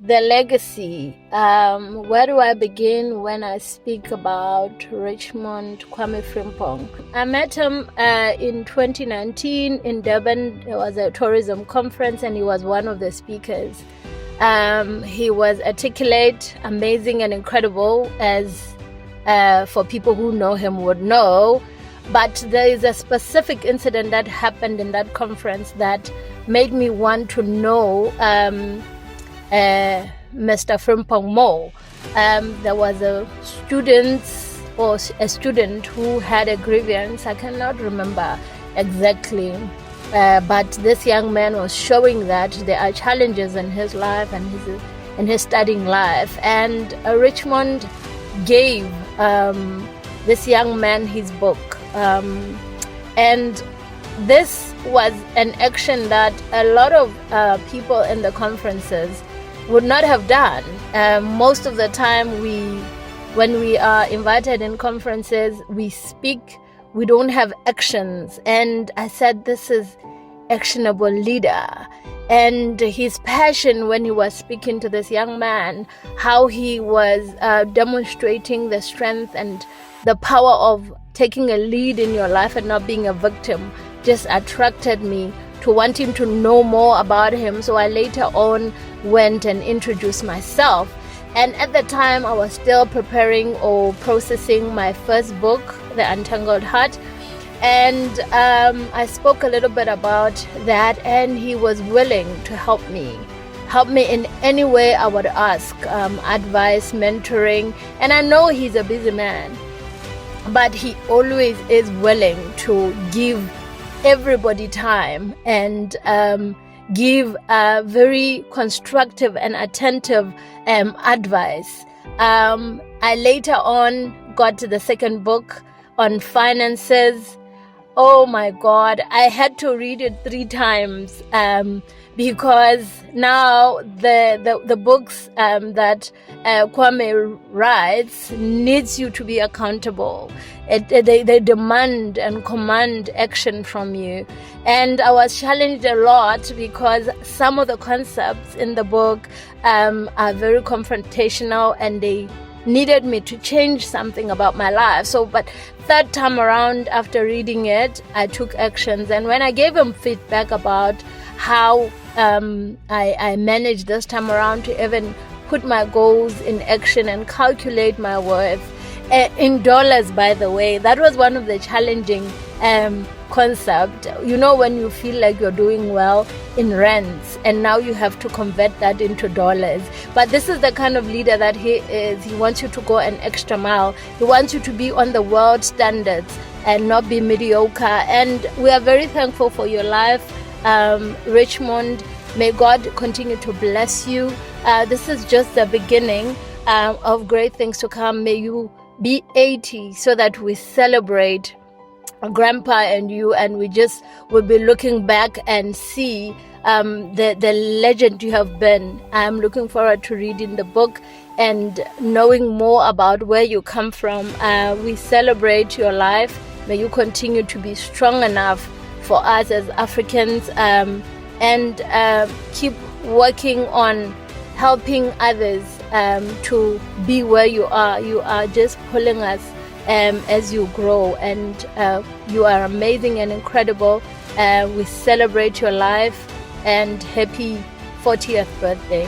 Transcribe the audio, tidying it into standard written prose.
The legacy. Where do I begin when I speak about Richmond Kwame Frimpong? I met him in 2019 in Durban. There was a tourism conference and he was one of the speakers. He was articulate, amazing and incredible, as for people who know him would know. But there is a specific incident that happened in that conference that made me want to know Mr. Frimpong more. There was a student who had a grievance. I cannot remember exactly, but this young man was showing that there are challenges in his life and in his studying life. And Richmond gave this young man his book, and this was an action that a lot of people in the conferences would not have done. Most of the time, when we are invited in conferences, we speak, we don't have actions. And I said, this is actionable leader. And his passion when he was speaking to this young man, how he was demonstrating the strength and the power of taking a lead in your life and not being a victim, just attracted me to wanting to know more about him. So I later on went and introduced myself. And at the time, I was still preparing or processing my first book, The Untangled Heart. And I spoke a little bit about that, and he was willing to help me in any way I would ask, advice, mentoring. And I know he's a busy man, but he always is willing to give everybody time and give very constructive and attentive advice. I later on got to the second book on finances. Oh my God, I had to read it 3 times because now the books that Kwame writes needs you to be accountable. They demand and command action from you. And I was challenged a lot because some of the concepts in the book are very confrontational, and they needed me to change something about my life. So, but third time around after reading it, I took actions. And when I gave him feedback about how I managed this time around to even put my goals in action and calculate my worth in dollars, by the way, that was one of the challenging concept. You know, when you feel like you're doing well in rands and now you have to convert that into dollars. But this is the kind of leader that he is. He wants you to go an extra mile. He wants you to be on the world standards and not be mediocre. And we are very thankful for your life, Richmond. May God continue to bless you. This is just the beginning of great things to come. May you be 80 so that we celebrate Grandpa and you, and we just will be looking back and see the legend you have been. I'm looking forward to reading the book and knowing more about where you come from. We celebrate your life. May you continue to be strong enough for us as Africans, and keep working on helping others to be where you are. You are just pulling us as you grow, and you are amazing and incredible. We celebrate your life, and happy 40th birthday.